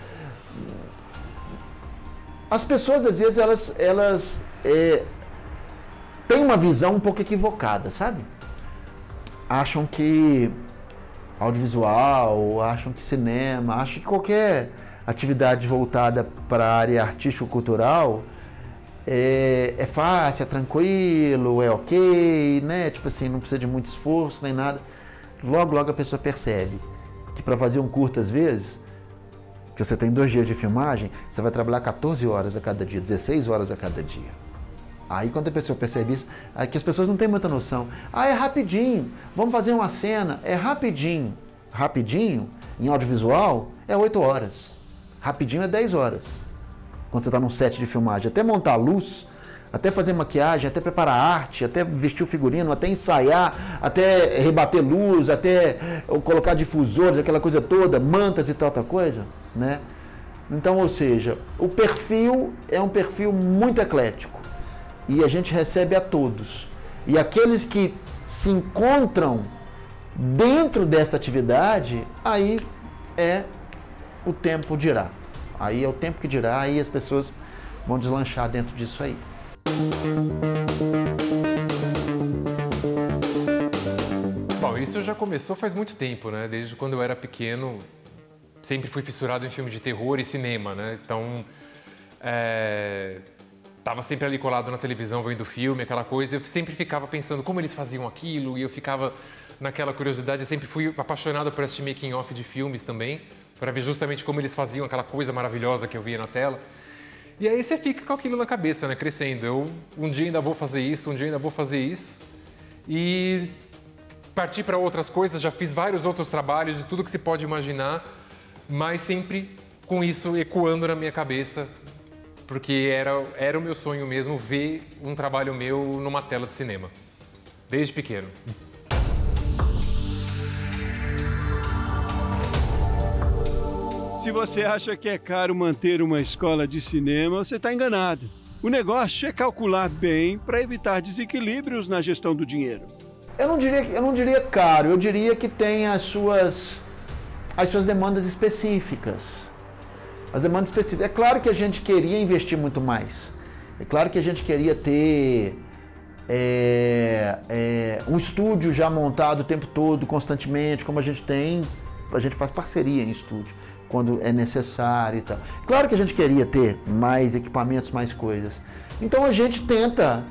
As pessoas, às vezes, elas têm uma visão um pouco equivocada, sabe? Acham que audiovisual, acham que cinema, acham que qualquer atividade voltada para a área artístico-cultural é fácil, é tranquilo, é ok, né? Tipo assim, não precisa de muito esforço nem nada. Logo a pessoa percebe que para fazer um curta, às vezes, que você tem 2 dias de filmagem, você vai trabalhar 14 horas a cada dia, 16 horas a cada dia. Aí quando a pessoa percebe isso, é que as pessoas não têm muita noção. É rapidinho, vamos fazer uma cena, é rapidinho. Rapidinho, em audiovisual, é 8 horas. Rapidinho é 10 horas. Quando você está num set de filmagem, até montar a luz, até fazer maquiagem, até preparar arte, até vestir o figurino, até ensaiar, até rebater luz, até colocar difusores, aquela coisa toda, mantas e tal coisa, né? Então, ou seja, o perfil é um perfil muito eclético. E a gente recebe a todos. E aqueles que se encontram dentro dessa atividade, aí é o tempo dirá. Aí é o tempo que dirá, aí as pessoas vão deslanchar dentro disso aí. Bom, isso já começou faz muito tempo, né? Desde quando eu era pequeno, sempre fui fissurado em filme de terror e cinema, né? Então, tava sempre ali colado na televisão vendo filme, aquela coisa, eu sempre ficava pensando como eles faziam aquilo, e eu ficava naquela curiosidade. Eu sempre fui apaixonado por assistir making off de filmes também, para ver justamente como eles faziam aquela coisa maravilhosa que eu via na tela. E aí você fica com aquilo na cabeça, né, crescendo. Eu um dia ainda vou fazer isso, um dia ainda vou fazer isso. E parti para outras coisas, já fiz vários outros trabalhos de tudo que se pode imaginar, mas sempre com isso ecoando na minha cabeça, porque era o meu sonho mesmo ver um trabalho meu numa tela de cinema, desde pequeno. Se você acha que é caro manter uma escola de cinema, você está enganado. O negócio é calcular bem para evitar desequilíbrios na gestão do dinheiro. Eu não diria caro, eu diria que tem as suas demandas específicas. As demandas específicas. É claro que a gente queria investir muito mais. É claro que a gente queria ter um estúdio já montado o tempo todo, constantemente, como a gente tem. A gente faz parceria em estúdio, quando é necessário e tal. Claro que a gente queria ter mais equipamentos, mais coisas. Então a gente tenta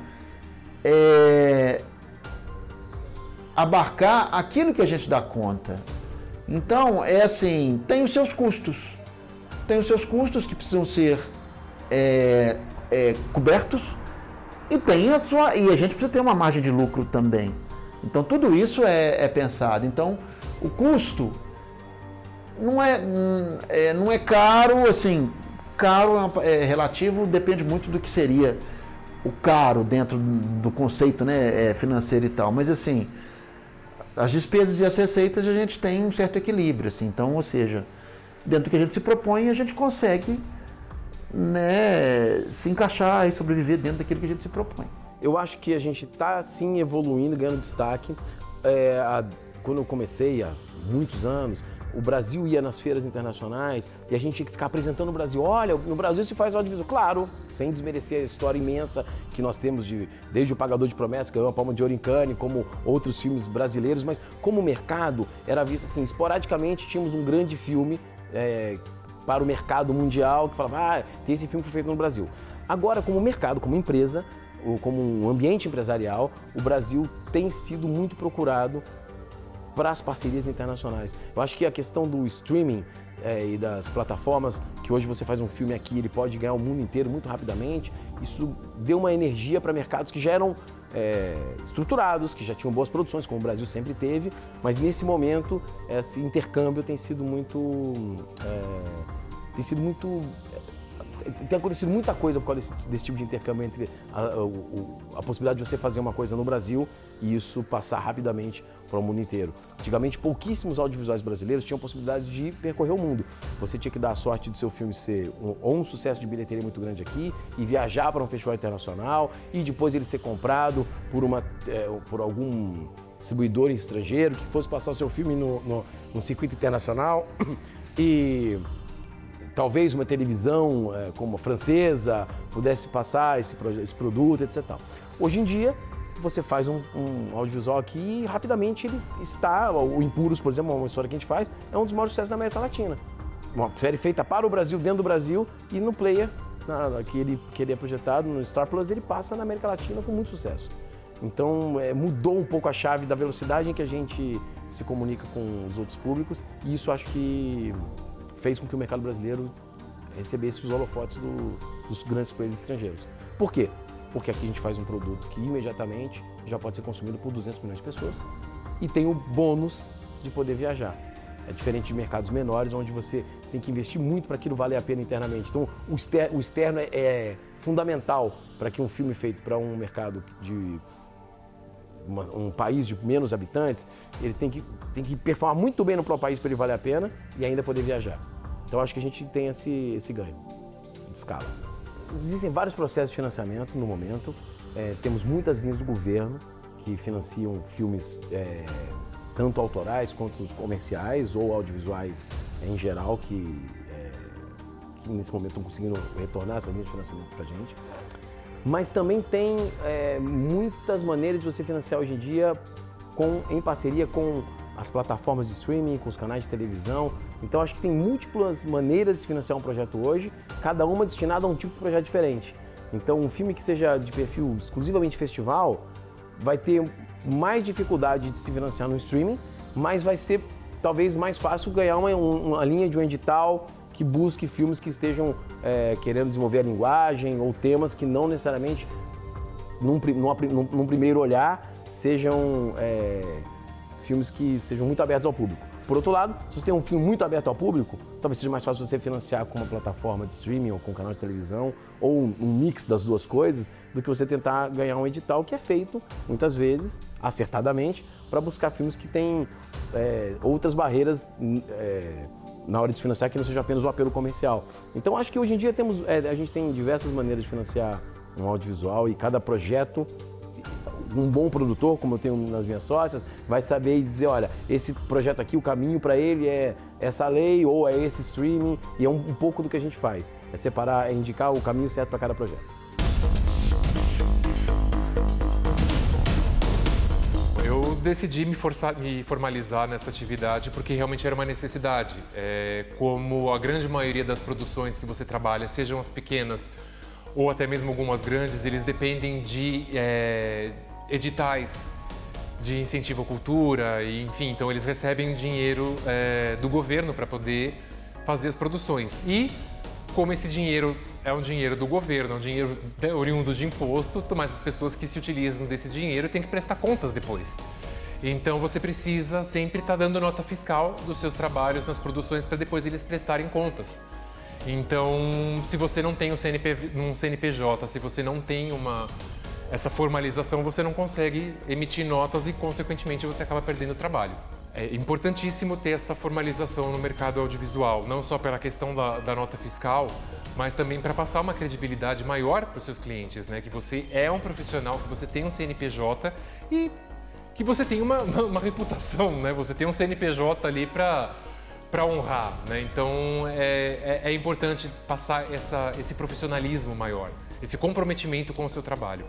abarcar aquilo que a gente dá conta. Então, é assim, tem os seus custos. Tem os seus custos que precisam ser cobertos e a gente precisa ter uma margem de lucro também. Então, tudo isso é pensado. Então, o custo não é caro, assim, caro é relativo, depende muito do que seria o caro dentro do conceito, né, financeiro e tal. Mas assim, as despesas e as receitas a gente tem um certo equilíbrio, assim. Então, ou seja, dentro do que a gente se propõe, a gente consegue, né, se encaixar e sobreviver dentro daquilo que a gente se propõe. Eu acho que a gente está, sim, evoluindo, ganhando destaque. Quando eu comecei, há muitos anos, o Brasil ia nas feiras internacionais e a gente tinha que ficar apresentando o Brasil. Olha, no Brasil se faz audiovisual. Claro, sem desmerecer a história imensa que nós temos, desde O Pagador de Promessas, que ganhou a Palma de Ouro em Cannes, como outros filmes brasileiros, mas como mercado era visto assim, esporadicamente tínhamos um grande filme para o mercado mundial que falava, tem esse filme que foi feito no Brasil. Agora, como mercado, como empresa, ou como um ambiente empresarial, o Brasil tem sido muito procurado para as parcerias internacionais. Eu acho que a questão do streaming e das plataformas, que hoje você faz um filme aqui, ele pode ganhar o mundo inteiro muito rapidamente, isso deu uma energia para mercados que já eram estruturados, que já tinham boas produções, como o Brasil sempre teve, mas nesse momento esse intercâmbio tem acontecido muita coisa por causa desse tipo de intercâmbio entre a possibilidade de você fazer uma coisa no Brasil e isso passar rapidamente para o mundo inteiro. Antigamente, pouquíssimos audiovisuais brasileiros tinham a possibilidade de percorrer o mundo. Você tinha que dar a sorte do seu filme ser um sucesso de bilheteria muito grande aqui e viajar para um festival internacional e depois ele ser comprado por algum distribuidor estrangeiro que fosse passar o seu filme no circuito internacional e talvez uma televisão como a francesa pudesse passar esse produto, etc. Hoje em dia, você faz um audiovisual aqui e rapidamente ele está, o Impuros, por exemplo, uma história que a gente faz, é um dos maiores sucessos da América Latina. Uma série feita para o Brasil, dentro do Brasil, e no player, que ele é projetado, no Star Plus, ele passa na América Latina com muito sucesso. Então, mudou um pouco a chave da velocidade em que a gente se comunica com os outros públicos, e isso acho que fez com que o mercado brasileiro recebesse os holofotes dos grandes players estrangeiros. Por quê? Porque aqui a gente faz um produto que imediatamente já pode ser consumido por 200 milhões de pessoas e tem o bônus de poder viajar. É diferente de mercados menores, onde você tem que investir muito para aquilo valer a pena internamente. Então, o externo é fundamental para que um filme feito para um mercado de um país de menos habitantes, ele tem que performar muito bem no próprio país para ele valer a pena e ainda poder viajar. Então, acho que a gente tem esse ganho de escala. Existem vários processos de financiamento no momento. Temos muitas linhas do governo que financiam filmes tanto autorais quanto comerciais ou audiovisuais em geral que nesse momento estão conseguindo retornar essa linha de financiamento para a gente. Mas também tem muitas maneiras de você financiar hoje em dia em parceria com as plataformas de streaming, com os canais de televisão. Então, acho que tem múltiplas maneiras de financiar um projeto hoje, cada uma destinada a um tipo de projeto diferente. Então, um filme que seja de perfil exclusivamente festival vai ter mais dificuldade de se financiar no streaming, mas vai ser talvez mais fácil ganhar uma linha de um edital que busque filmes que estejam querendo desenvolver a linguagem ou temas que não necessariamente, num primeiro olhar, sejam filmes que sejam muito abertos ao público. Por outro lado, se você tem um filme muito aberto ao público, talvez seja mais fácil você financiar com uma plataforma de streaming ou com um canal de televisão ou um mix das duas coisas do que você tentar ganhar um edital que é feito, muitas vezes, acertadamente, para buscar filmes que têm outras barreiras na hora de financiar que não seja apenas o apelo comercial. Então, acho que hoje em dia a gente tem diversas maneiras de financiar um audiovisual e cada projeto, um bom produtor, como eu tenho nas minhas sócias, vai saber dizer, olha, esse projeto aqui, o caminho para ele é essa lei ou é esse streaming, e é um pouco do que a gente faz, é separar, é indicar o caminho certo para cada projeto. Eu decidi me formalizar nessa atividade porque realmente era uma necessidade. Como a grande maioria das produções que você trabalha, sejam as pequenas ou até mesmo algumas grandes, eles dependem de editais de incentivo à cultura, e, enfim, então eles recebem dinheiro do governo para poder fazer as produções. E como esse dinheiro é um dinheiro do governo, é um dinheiro oriundo de imposto, mas as pessoas que se utilizam desse dinheiro têm que prestar contas depois. Então você precisa sempre estar dando nota fiscal dos seus trabalhos nas produções para depois eles prestarem contas. Então, se você não tem um CNPJ, se você não tem essa formalização, você não consegue emitir notas e, consequentemente, você acaba perdendo o trabalho. É importantíssimo ter essa formalização no mercado audiovisual, não só pela questão da nota fiscal, mas também para passar uma credibilidade maior para os seus clientes, né? Que você é um profissional, que você tem um CNPJ e que você tem uma reputação, né? Você tem um CNPJ ali para honrar, né? Então é importante passar esse profissionalismo maior, esse comprometimento com o seu trabalho.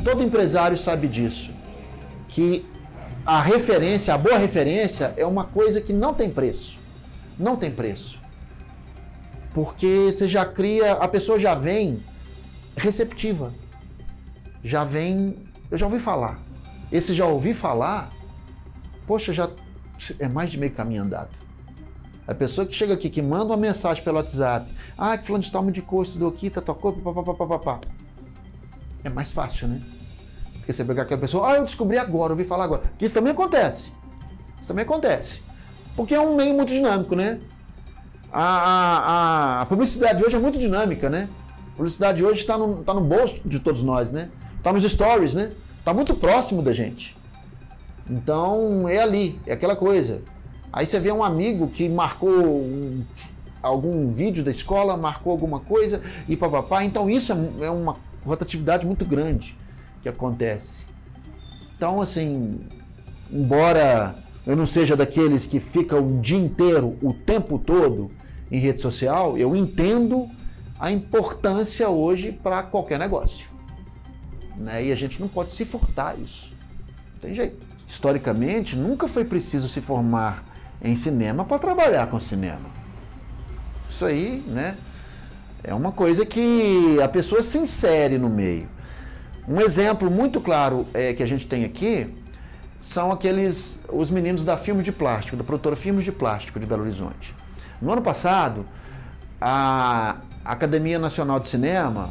Todo empresário sabe disso, que a referência, a boa referência é uma coisa que não tem preço. Não tem preço. Porque você já cria, a pessoa já vem receptiva. Já vem, eu já ouvi falar. Esse já ouvi falar, poxa, já é mais de meio caminho andado. A pessoa que chega aqui, que manda uma mensagem pelo WhatsApp, que fulano de tal me indicou, estudou aqui, tocou, papapá. É mais fácil, né? Porque você pegar aquela pessoa, eu descobri agora, ouvi falar agora. Que isso também acontece. Isso também acontece. Porque é um meio muito dinâmico, né? A publicidade hoje é muito dinâmica, né? A publicidade hoje está no bolso de todos nós, né? Está nos stories, né? Está muito próximo da gente. Então, é ali, é aquela coisa. Aí você vê um amigo que marcou algum vídeo da escola, marcou alguma coisa e papapá. Então, isso é uma rotatividade muito grande que acontece. Então, assim, embora eu não seja daqueles que ficam o dia inteiro, o tempo todo em rede social, eu entendo a importância hoje para qualquer negócio, né? E a gente não pode se furtar isso. Não tem jeito. Historicamente, nunca foi preciso se formar em cinema para trabalhar com cinema. Isso aí, né? É uma coisa que a pessoa se insere no meio. Um exemplo muito claro que a gente tem aqui são os meninos da Filmes de Plástico, da produtora Filmes de Plástico de Belo Horizonte. No ano passado, a Academia Nacional de Cinema,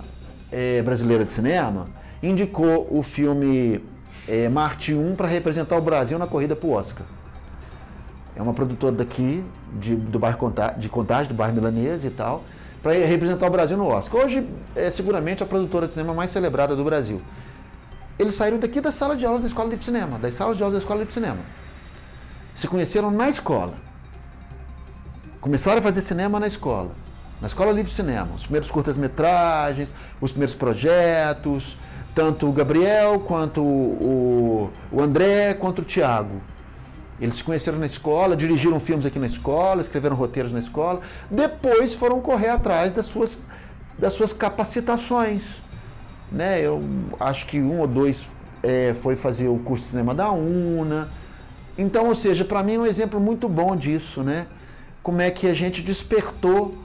Brasileira de Cinema, indicou o filme Marte 1 para representar o Brasil na corrida para o Oscar. É uma produtora daqui, do bairro de Contagem, do bairro Milanês e tal, para representar o Brasil no Oscar. Hoje é seguramente a produtora de cinema mais celebrada do Brasil. Eles saíram daqui da sala de aula da Escola de Cinema, das salas de aula da Escola de Cinema. Se conheceram na escola. Começaram a fazer cinema na Escola Livre de Cinema. Os primeiros curtas-metragens, os primeiros projetos, tanto o Gabriel, quanto o André, quanto o Thiago. Eles se conheceram na escola, dirigiram filmes aqui na escola, escreveram roteiros na escola, depois foram correr atrás das suas capacitações, né? Eu acho que um ou dois foi fazer o curso de cinema da UNA. Então, ou seja, para mim é um exemplo muito bom disso, né? Como é que a gente despertou,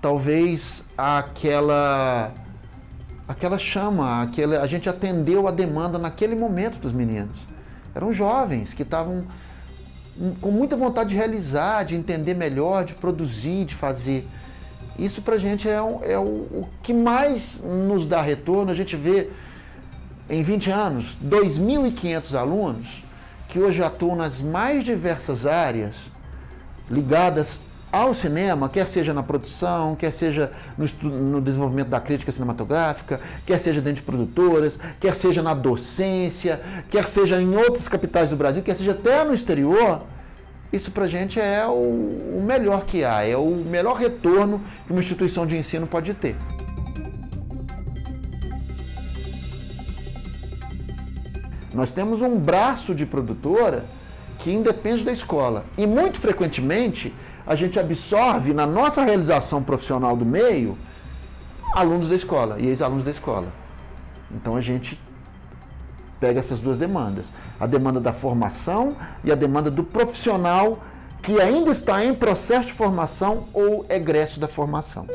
talvez, aquela chama, a gente atendeu a demanda naquele momento dos meninos. Eram jovens que estavam com muita vontade de realizar, de entender melhor, de produzir, de fazer. Isso pra gente é o que mais nos dá retorno. A gente vê em 20 anos, 2.500 alunos que hoje atuam nas mais diversas áreas ligadas ao cinema, quer seja na produção, quer seja no desenvolvimento da crítica cinematográfica, quer seja dentro de produtoras, quer seja na docência, quer seja em outras capitais do Brasil, quer seja até no exterior. Isso pra gente é o melhor que há, é o melhor retorno que uma instituição de ensino pode ter. Nós temos um braço de produtora que independe da escola e muito frequentemente a gente absorve na nossa realização profissional do meio alunos da escola e ex-alunos da escola. Então a gente pega essas duas demandas, a demanda da formação e a demanda do profissional que ainda está em processo de formação ou egresso da formação.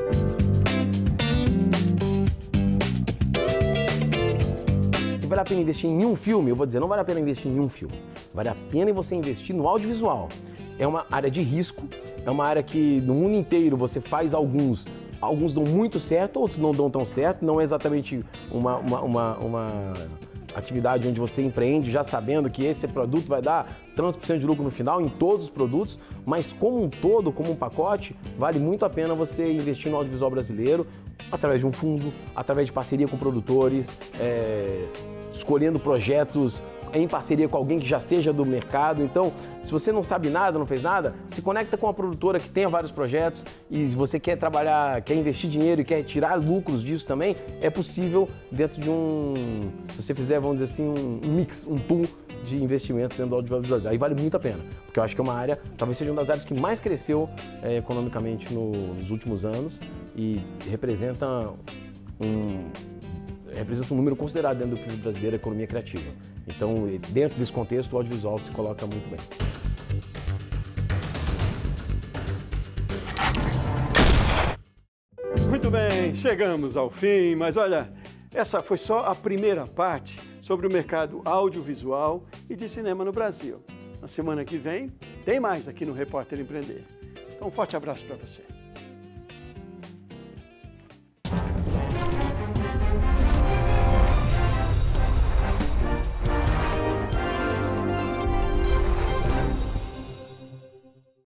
Vale a pena investir em um filme? Eu vou dizer, não vale a pena investir em um filme. Vale a pena você investir no audiovisual. É uma área de risco, é uma área que no mundo inteiro você faz alguns dão muito certo, outros não dão tão certo, não é exatamente uma atividade onde você empreende já sabendo que esse produto vai dar tantos por cento de lucro no final em todos os produtos, mas como um todo, como um pacote, vale muito a pena você investir no audiovisual brasileiro através de um fundo, através de parceria com produtores, escolhendo projetos em parceria com alguém que já seja do mercado. Então, se você não sabe nada, não fez nada, se conecta com uma produtora que tenha vários projetos e se você quer trabalhar, quer investir dinheiro e quer tirar lucros disso também, é possível dentro de se você fizer, vamos dizer assim, um mix, um pool de investimentos dentro do audiovisual. Aí vale muito a pena, porque eu acho que é uma área, talvez seja uma das áreas que mais cresceu economicamente nos últimos anos e representa um número considerável dentro do PIB brasileiro, a economia criativa. Então, dentro desse contexto, o audiovisual se coloca muito bem. Muito bem, chegamos ao fim, mas olha, essa foi só a primeira parte sobre o mercado audiovisual e de cinema no Brasil. Na semana que vem, tem mais aqui no Repórter Empreender. Então, um forte abraço para você.